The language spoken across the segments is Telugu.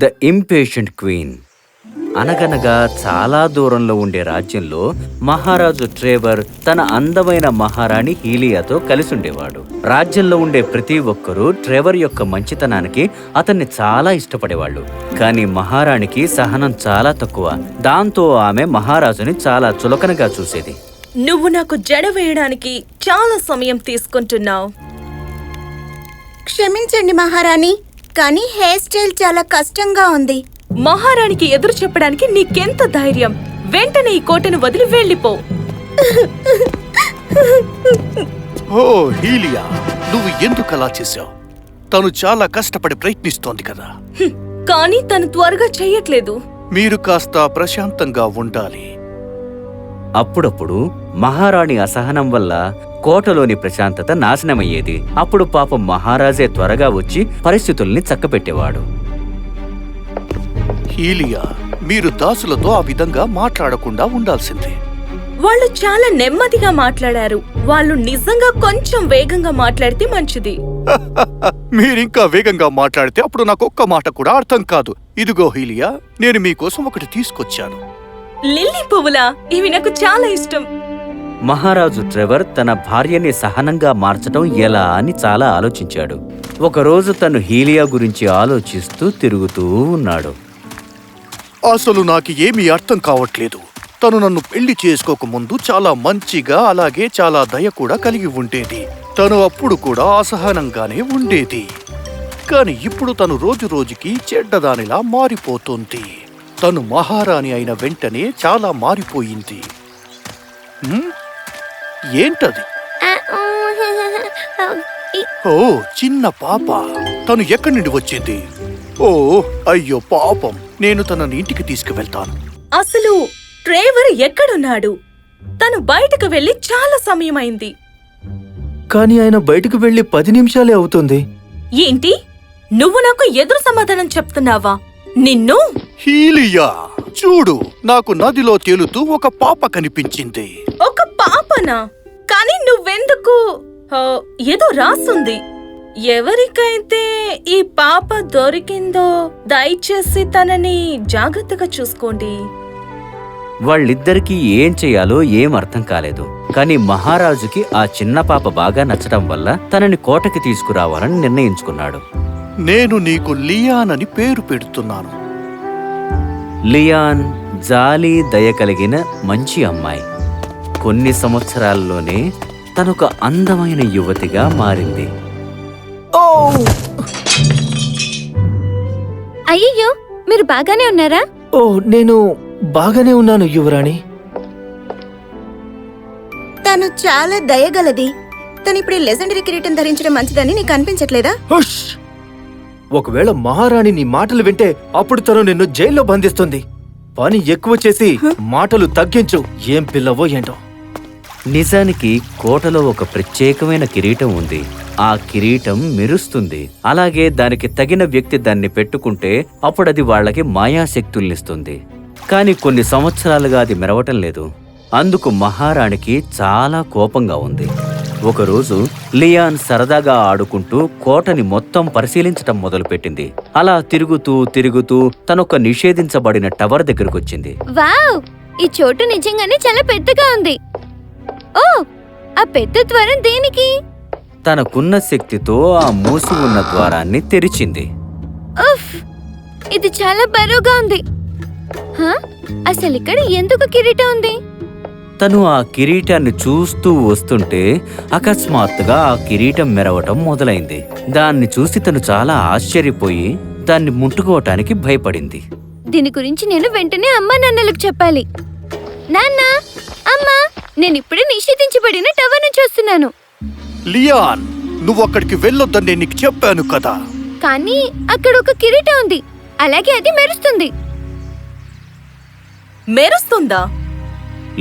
The impatient queen. అనగనగా చాలా దూరంలో ఉండే రాజ్యంలో మహారాజు ట్రెవర్ తన అందమైన మహారాణి హీలియాతో కలిసి ఉండేవాడు. రాజ్యంలో ఉండే ప్రతి ఒక్కరూ ట్రెవర్ యొక్క మంచితనానికి అతన్ని చాలా ఇష్టపడేవాళ్ళు. కానీ మహారాణికి సహనం చాలా తక్కువ. దాంతో ఆమె మహారాజుని చాలా చులకనగా చూసేది. నువ్వు నాకు జడ వేయడానికి చాలా సమయం తీసుకుంటున్నావు. క్షమించండి మహారాణి, కానీ హెయిర్ స్టైల్ చాలా కష్టంగా ఉంది. మహారాణికి ఎదురు చెప్పడానికి నీకెంత ధైర్యం? వెంటనే ఈ కోటను వదిలి వెళ్ళిపో. ఓ హీలియా, నువ్వు ఎందుకు అలా చేశావు? తను చాలా కష్టపడి ప్రయత్నిస్తోంది కదా. కానీ తను త్వరగా చెయ్యట్లేదు. మీరు కాస్త ప్రశాంతంగా ఉండాలి. అప్పుడప్పుడు మహారాణి అసహనం వల్ల కోటలోని ప్రశాంతత నాశనమయ్యేది. అప్పుడు పాపం మహారాజే త్వరగా వచ్చి పరిస్థితుల్ని చక్కబెట్టేవాడు. హీలియా, మీరు దాసులతో ఆ విధంగా మాట్లాడకుండా ఉండాల్సిందే. వాళ్ళు చాలా నెమ్మదిగా మాట్లాడారు. వాళ్ళు నిజంగా కొంచెం వేగంగా మాట్లాడితే మంచిది. మీరింకా వేగంగా మాట్లాడితే అప్పుడు నాకు ఒక్క మాట కూడా అర్థం కాదు. ఇదిగో హీలియా, నేను మీకోసం ఒకటి తీసుకొచ్చాను. లిల్లీ పువ్వులా? ఇవి నాకు చాలా ఇష్టం. మహారాజు ట్రెవర్ తన భార్యని సహనంగా మార్చటం ఎలా అని చాలా ఆలోచించాడు. ఒకరోజు తను హీలియా గురించి ఆలోచిస్తూ తిరుగుతూ ఉన్నాడు. అసలు నాకు ఏమీ అర్థం కావట్లేదు. తను నన్ను పెళ్లి చేసుకోకముందు చాలా మంచిగా, అలాగే చాలా దయ కూడా కలిగి ఉండేది. తను అప్పుడు కూడా అసహనంగానే ఉండేది. కాని ఇప్పుడు తను రోజు రోజుకి చెడ్డదానిలా మారిపోతుంది. తను మహారాణి అయిన వెంటనే చాలా మారిపోయింది. ఏంటది? ఓ చిన్న పాప. తను ఎక్కడి నుండి వచ్చింది? ఓ అయ్యో పాపం. నేను తనని ఇంటికి తీసుకువెళ్తాను. అసలు ట్రెవర్ ఎక్కడున్నాడు? తను బయటకు వెళ్లి చాలా సమయమైంది. కానీ ఆయన బయటకు వెళ్లి 10 నిమిషాలే అవుతుంది. ఏంటి? నువ్వు నాకు ఎదురు సమాధానం చెప్తున్నావా? నిన్ను! హీలియా, చూడు, నాకు నదిలో తేలుతూ ఒక పాప కనిపించింది. ఒక పాపనా? కానీ నువ్వెందుకు? ఏదో రాస్తుంది. ఎవరికైతే ఈ పాప దొరికిందో దయచేసి తనని జాగ్రత్తగా చూసుకోండి. వాళ్ళిద్దరికీ ఏం చెయ్యాలో ఏం అర్థం కాలేదు. కానీ మహారాజుకి ఆ చిన్న పాప బాగా నచ్చడం వల్ల తనని కోటకి తీసుకురావాలని నిర్ణయించుకున్నాడు. నేను నీకు లియాన్ అని పేరు పెడుతున్నాను. లియాన్ జాలి, దయ కలిగిన మంచి అమ్మాయి. కొన్ని సంవత్సరాల్లోనే తనొక అందమైన యువతిగా మారింది. అయ్యయ్యో, మీరు బాగానే ఉన్నారా? ఓ, నేను బాగానే ఉన్నాను యువరాణి. తను చాలా దయగలది. తను ఇప్పుడు లెజెండరీ కిరీటం ధరించడం మంచిదని నీకు అనిపించట్లేదా? హుష్! ఒకవేళ మహారాణి నీ మాటలు వింటే అప్పుడు తను నిన్ను జైల్లో బంధిస్తుంది. పని ఎక్కువ చేసి మాటలు తగ్గించు. ఏం పిల్లవో ఏంటో. నిజానికి కోటలో ఒక ప్రత్యేకమైన కిరీటం ఉంది. ఆ కిరీటం మెరుస్తుంది. అలాగే దానికి తగిన వ్యక్తి దాన్ని పెట్టుకుంటే అప్పుడది వాళ్లకి మాయాశక్తుల్నిస్తుంది. కాని కొన్ని సంవత్సరాలుగా అది మెరవటం లేదు. అందుకు మహారాణికి చాలా కోపంగా ఉంది. ఒకరోజు లియాన్ సరదాగా ఆడుకుంటూ కోటని మొత్తం పరిశీలించటం మొదలుపెట్టింది. అలా తిరుగుతూ తిరుగుతూ తనొక నిషేధించబడిన టవర్ దగ్గరకొచ్చింది. వావ్, ఈ చోటు నిజంగానే చాలా పెద్దగా ఉంది. ఓ, ఆ పెద్ద ద్వారం దేనికి? తనకున్న శక్తితో ఆ మూసి ఉన్న ద్వారాన్ని తెరిచింది. ఉఫ్, ఇది చాలా బరువుగా ఉంది. అసలు ఇక్కడ ఎందుకు కిరీటం ఉంది? తను ఆ కిరీటాన్ని చూస్తూ వస్తుంటే అకస్మాత్తుగా ఆ కిరీటం మెరవటం మొదలైంది. దాన్ని చూసి తను చాలా ఆశ్చర్యపోయి దాన్ని ముట్టుకోవటానికి భయపడింది. దీని గురించి నేను వెంటనే అమ్మా నాన్నలకు చెప్పాలి. నాన్న, అమ్మా, నేనిప్పుడే నిషేధించబడిన టవర్ నుంచి వస్తున్నాను. లియాన్, నువ్వు అక్కడికి వెళ్ళొద్దని నేను నీకు చెప్పాను కదా. కానీ అక్కడ ఒక కిరీటం ఉంది, అలాగే అది మెరుస్తుంది. మెరుస్తుందా?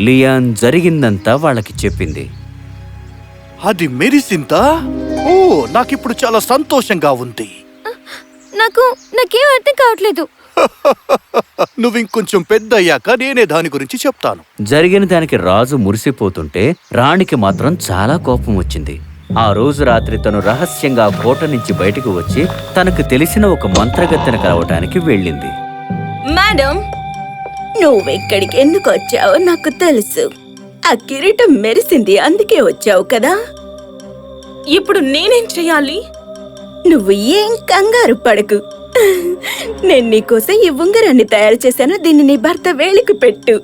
లియాన్ జరిగిందంతా వాళ్ళకి చెప్పింది. అది మెరిసిందా? ఓ, నాకిప్పుడు చాలా సంతోషంగా ఉంది. నాకేం అర్థం కావట్లేదు. నువ్వింకొంచెం పెద్ద అయ్యాక నేనే దాని గురించి చెప్తాను. జరిగిన దానికి రాజు మురిసిపోతుంటే రాణికి మాత్రం చాలా కోపం వచ్చింది. ఆ రోజు రాత్రి తను రహస్యంగా కోట నుంచి బయటకు వచ్చి తనకు తెలిసిన ఒక మంత్రగత్తెను కలవటానికి వెళ్ళింది. మేడం, నువ్వెక్కడికి ఎందుకు వచ్చావో నాకు తెలుసు. ఆ కిరీటం మెరిసింది, అందుకే వచ్చావు కదా. ఇప్పుడు నేనేం చెయ్యాలి? నువ్వు ఏం కంగారు పడకు. నేను నీకోసం ఈ ఉంగరాన్ని తయారు చేశాను. దీన్ని నీ భర్త వేలికి పెట్టు.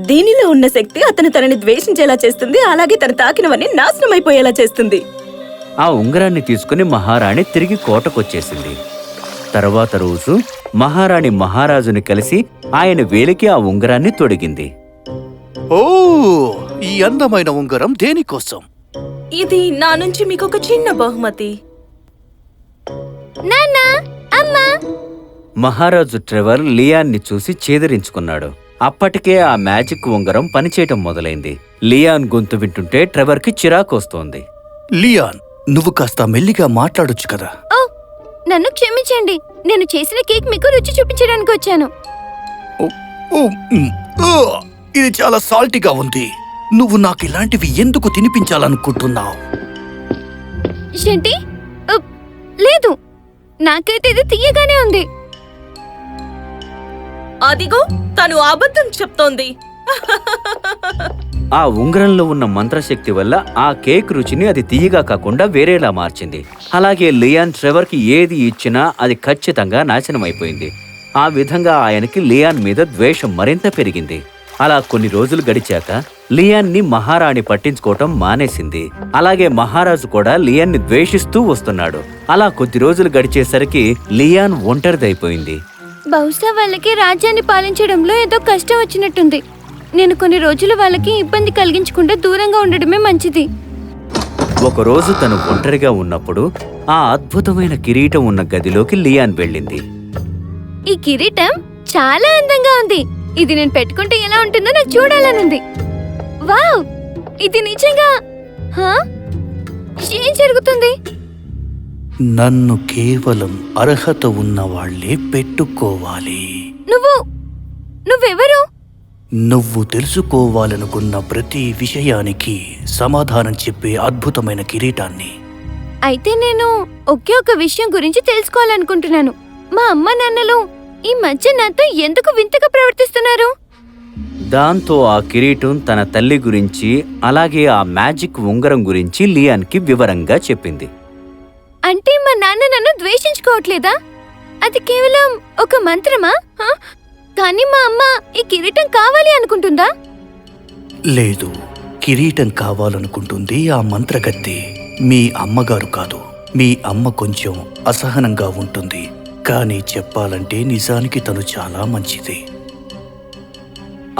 దీనిలో ఉన్న శక్తి అతను తనని ద్వేషించేలా చేస్తుంది, అలాగే తను తాకినవన్నీ నాశనం అయిపోయేలా చేస్తుంది. ఆ ఉంగరాన్ని తీసుకుని మహారాణి తిరిగి కోటకొచ్చేసింది. తరువాత రోజు మహారాణి మహారాజుని కలిసి ఆయన వేలికి ఆ ఉంగరాన్ని తొడిగింది. ఓ, ఈ అందమైన ఉంగరం దేనికోసం? ఇది నా నుంచి మీకొక చిన్న బహుమతి. నాన్న, అమ్మా. మహారాజు ట్రెవర్ లియాన్ని చూసి చేదరించుకున్నాడు. అప్పటికే ఆ మ్యాజిక్ ఉంగరం పనిచేయటం మొదలైంది. లియాన్ గొంతు వింటుంటే ట్రెవర్కి చిరాకొస్తోంది. లియాన్, నువ్వు కాస్త మెల్లిగా మాట్లాడొచ్చు కదా. ఓ, నన్ను క్షమించండి. నేను చేసిన కేక్ మీకు రుచి చూపించడానికి వచ్చాను. ఓ, ఓ, ఇది చాలా సాల్టీగా ఉంది. నువ్వు నాకు ఇలాంటివి ఎందుకు తినిపించాలనుకుంటున్నావు? ఏంటి? లేదు, నాకైతే ఇది తీయగానే ఉంది. అదిగో, తను అబద్ధం చెప్తోంది. ఆ ఉంగరంలో ఉన్న మంత్రశక్తి వల్ల ఆ కేక్ రుచిని అది తీయగా కాకుండా వేరేలా మార్చింది. అలాగే లియాన్ ట్రెవర్కి ఏది ఇచ్చినా అది ఖచ్చితంగా నాశనమైపోయింది. ఆ విధంగా ఆయనకి లియాన్ మీద ద్వేషం మరింత పెరిగింది. అలా కొన్ని రోజులు గడిచాక లియాన్ని మహారాణి పట్టించుకోవటం మానేసింది. అలాగే మహారాజు కూడా లియాన్ని ద్వేషిస్తూ వస్తున్నాడు. అలా కొద్ది రోజులు గడిచేసరికి లియాన్ ఒంటరిదైపోయింది. బహుశా వాళ్ళకి రాజ్యాన్ని పాలించడంలో ఏదో కష్టం వచ్చినట్టుంది. నేను కొన్ని రోజులు వాళ్ళకి ఇబ్బంది కలిగించకుండా దూరంగా ఉండడమే మంచిది. ఒకరోజు తను ఒంటరిగా ఉన్నప్పుడు ఆ అద్భుతమైన కిరీటం ఉన్న గదిలోకి లియాన్ వెళ్ళింది. ఈ కిరీటం చాలా అందంగా ఉంది. ఇది నేను పెట్టుకుంటే ఎలా ఉంటుందో నాకు చూడాలనుంది. వావ్, ఇది నిజంగా ఏం జరుగుతుంది? నన్ను కేవలం అర్హత ఉన్న వాళ్లే పెట్టుకోవాలి. నువ్వెవరు? నువ్వు తెలుసుకోవాలనుకున్న ప్రతి విషయానికి సమాధానం చెప్పే అద్భుతమైన కిరీటాన్ని. అయితే నేను ఒకే ఒక విషయం గురించి తెలుసుకోవాలనుకుంటున్నాను. మా అమ్మ నాన్నలు ఈ మధ్య నాతో ఎందుకు వింతగా ప్రవర్తిస్తున్నారు? దాంతో ఆ కిరీటం తన తల్లి గురించి అలాగే ఆ మ్యాజిక్ ఉంగరం గురించి లియాన్కి వివరంగా చెప్పింది. అంటే మా నాన్న నన్ను ద్వేషించుకోవట్లేదా? అది కేవలం ఒక మంత్రమా? కానీ మా అమ్మ ఈ కిరీటం కావాలి అనుకుంటుందా? లేదు, కిరీటం కావాలనుకుంటుంది ఆ మంత్రగత్తె, మీ అమ్మగారు కాదు. మీ అమ్మ కొంచెం అసహనంగా ఉంటుంది, కానీ చెప్పాలంటే నిజానికి తను చాలా మంచిది.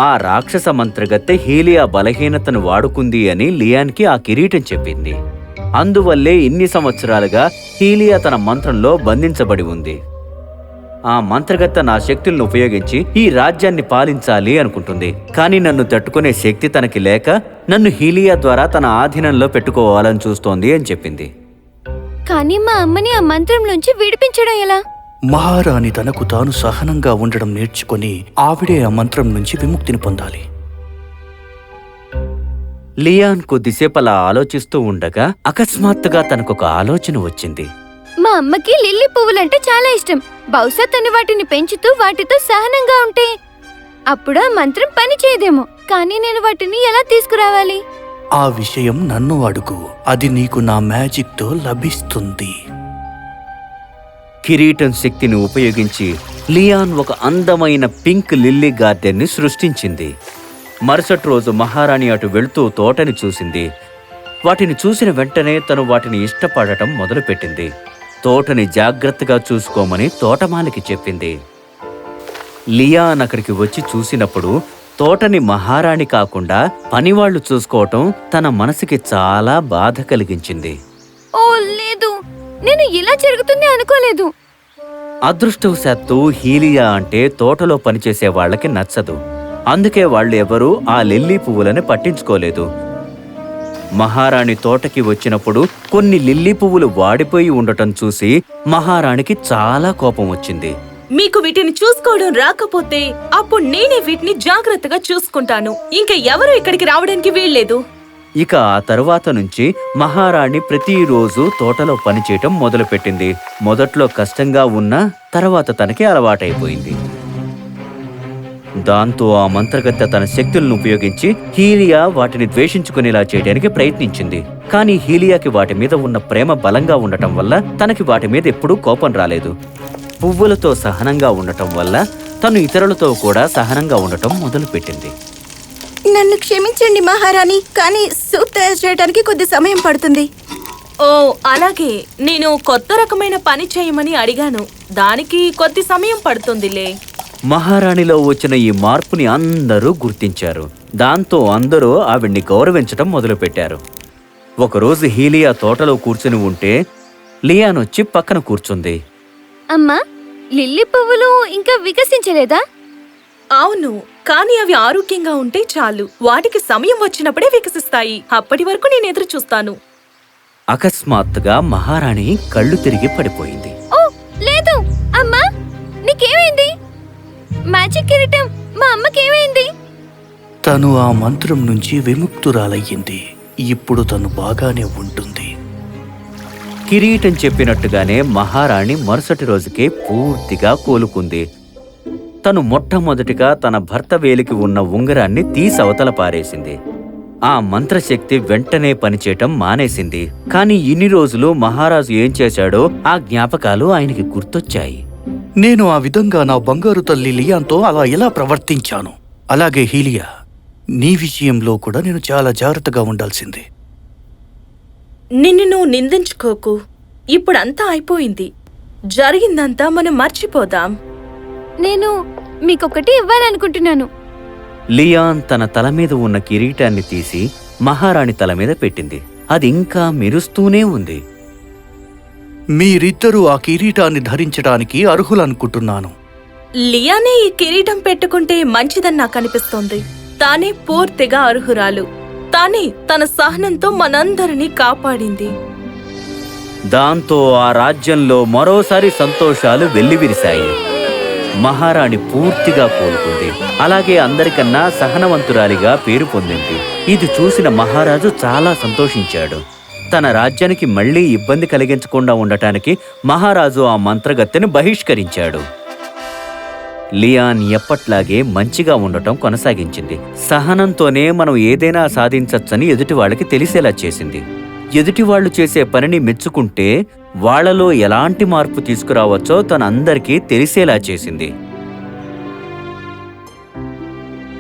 ఆ రాక్షస మంత్రగత్తె హీలియా బలహీనతను వాడుకుంది అని లియాన్కి ఆ కిరీటం చెప్పింది. అందువల్లే ఇన్ని సంవత్సరాలుగా హీలియా తన మంత్రంలో బంధించబడి ఉంది. ఆ మంత్రగత్తె నా శక్తులను ఉపయోగించి ఈ రాజ్యాన్ని పాలించాలి అనుకుంటుంది. కానీ నన్ను తట్టుకునే శక్తి తనకి లేక నన్ను హీలియా ద్వారా తన ఆధీనంలో పెట్టుకోవాలని చూస్తోంది అని చెప్పింది. కానీ మా అమ్మని ఆ మంత్రంలోంచి విడిపించడం ఎలా? మహారాణి తనకు తాను సహనంగా ఉండడం నేర్చుకుని ఆవిడే ఆ మంత్రం నుంచి విముక్తిని పొందాలి. లియాన్ కొద్దిసేపు అలా ఆలోచిస్తూ ఉండగా అకస్మాత్తుగా తనకొక ఆలోచన వచ్చింది. మా అమ్మకి లిల్లీ పువ్వులంటే చాలా ఇష్టం. బహుశా తను వాటిని పెంచుతూ వాటితో సహనంగా ఉంటే అప్పుడు ఆ మంత్రం పని చేయదేమో. కానీ నేను వాటిని ఎలా తీసుకురావాలి? ఆ విషయం నన్ను అడుగు, అది నీకు నా మ్యాజిక్తో లభిస్తుంది. కిరీటం శక్తిని ఉపయోగించి లియాన్ ఒక అందమైన పింక్ లిల్లీ గార్డెన్ని సృష్టించింది. మరుసటి రోజు మహారాణి అటు వెళ్తూ తోటని చూసింది. వాటిని చూసిన వెంటనే తను వాటిని ఇష్టపడటం మొదలుపెట్టింది. తోటని జాగ్రత్తగా చూసుకోమని తోటమాలికి చెప్పింది. లియాన్ అక్కడికి వచ్చి చూసినప్పుడు తోటని మహారాణి కాకుండా పనివాళ్లు చూసుకోవటం తన మనసుకి చాలా బాధ కలిగించింది. ఓ లేదు, నేను ఇలా జరుగుతుంది అనుకోలేదు. అదృష్టవశాత్తు హీలియా అంటే తోటలో పనిచేసే వాళ్ళకి నచ్చదు. అందుకే వాళ్ళు ఎవరూ ఆ లిల్లీ పువ్వులని పట్టించుకోలేదు. మహారాణి తోటకి వచ్చినప్పుడు కొన్ని లిల్లీ పువ్వులు వాడిపోయి ఉండటం చూసి మహారాణికి చాలా కోపం వచ్చింది. మీకు వీటిని చూసుకోవడం రాకపోతే అప్పుడు నేనే వీటిని జాగ్రత్తగా చూసుకుంటాను. ఇంకా ఎవరు ఇక్కడికి రావడానికి వీల్లేదు. ఇక ఆ తరువాత నుంచి మహారాణి ప్రతిరోజు తోటలో పనిచేయటం మొదలుపెట్టింది. మొదట్లో కష్టంగా ఉన్నా తర్వాత తనకి అలవాటైపోయింది. దాంతో ఆ మంత్రగత్తె తన శక్తులను ఉపయోగించి హీలియా వాటిని ద్వేషించుకునేలా చేయడానికి ప్రయత్నించింది. కానీ హీలియాకి వాటి మీద ఉన్న ప్రేమ బలంగా ఉండటం వల్ల తనకి వాటి మీద ఎప్పుడూ కోపం రాలేదు. పువ్వులతో సహనంగా ఉండటం వల్ల తను ఇతరులతో కూడా సహనంగా ఉండటం మొదలుపెట్టింది. నన్ను క్షమించండి మహారాణి, కానీ సూప్ తయారు చేయడానికి కొద్ది సమయం పడుతుంది. ఓ అలాగే, నేను కొత్త రకమైన పని చేయమని అడిగాను. దానికి కొద్ది సమయం పడుతుందిలే. మహారాణిలో వచ్చిన ఈ మార్పుని అందరూ గుర్తించారు. దాంతో అందరూ ఆవిడ్ని గౌరవించటం మొదలుపెట్టారు. ఒకరోజు హీలియా తోటలో కూర్చుని ఉంటే లియాన్ వచ్చి పక్కన కూర్చుంది. అమ్మా, లిల్లీ పువ్వులు ఇంకా వికసించలేదా? అవును, కానీ అవి ఆరోగ్యంగా ఉంటే చాలు. వాటికి సమయం వచ్చినప్పుడే వికసిస్తాయి. అప్పటి వరకు నేను ఎదురు చూస్తాను. అకస్మాత్తుగా మహారాణి కళ్ళు తిరిగి పడిపోయింది. ఓ లేదు అమ్మా, నీకేమైంది? మ్యాజిక్ కిరీటం మా అమ్మకేమైంది? తను ఆ మంత్రం నుంచి విముక్తురాలయ్యింది. ఇప్పుడు తను బాగానే ఉంటుంది. కిరీటం చెప్పినట్టుగానే మహారాణి మరుసటి రోజుకే పూర్తిగా కోలుకుంది. తను మొట్టమొదటిగా తన భర్త వేలికి ఉన్న ఉంగరాన్ని తీసవతల పారేసింది. ఆ మంత్రశక్తి వెంటనే పనిచేయటం మానేసింది. కానీ ఇన్ని రోజులు మహారాజు ఏం చేశాడో ఆ జ్ఞాపకాలు ఆయనకి గుర్తొచ్చాయి. నేను ఆ విధంగా నా బంగారు తల్లి లియాన్తో అలా ఎలా ప్రవర్తించాను. అలాగే హీలియా, నీ విషయంలో కూడా నేను చాలా జాగ్రత్తగా ఉండాల్సింది. నిన్ను నువ్వు నిందించుకోకు. ఇప్పుడంతా అయిపోయింది. జరిగిందంతా మనం మర్చిపోదాం. నేను మీకొకటి ఇవ్వాలనుకుంటున్నాను. లియాన్ తన తల మీద ఉన్న కిరీటాన్ని తీసి మహారాణి తల మీద పెట్టింది. అది ఇంకా మెరుస్తూనే ఉంది. మీరిద్దరూ ఆ కిరీటాన్ని ధరించడానికి అర్హులనుకుంటున్నాను. లియానే ఈ కిరీటం పెట్టుకుంటే మంచిదని నాకు అనిపిస్తోంది. తానే పూర్తిగా అర్హురాలు. తానే తన సహనంతో మనందరినీ కాపాడింది. దాంతో ఆ రాజ్యంలో మరోసారి సంతోషాలు వెల్లివిరిశాయి. మహారాణి పూర్తిగా కోలుకుంది. అలాగే అందరికన్నా సహనవంతురాలిగా పేరు పొందింది. ఇది చూసిన మహారాజు చాలా సంతోషించాడు. తన రాజ్యానికి మళ్లీ ఇబ్బంది కలిగించకుండా ఉండటానికి మహారాజు ఆ మంత్రగత్తెను బహిష్కరించాడు. లియాన్ ఎప్పట్లాగే మంచిగా ఉండటం కొనసాగించింది. సహనంతోనే మనం ఏదైనా సాధించచ్చని ఎదుటి వాళ్ళకి తెలిసేలా చేసింది. ఎదుటివాళ్లు చేసే పనిని మెచ్చుకుంటే వాళ్లలో ఎలాంటి మార్పు తీసుకురావచ్చో తనందరికీ తెలిసేలా చేసింది.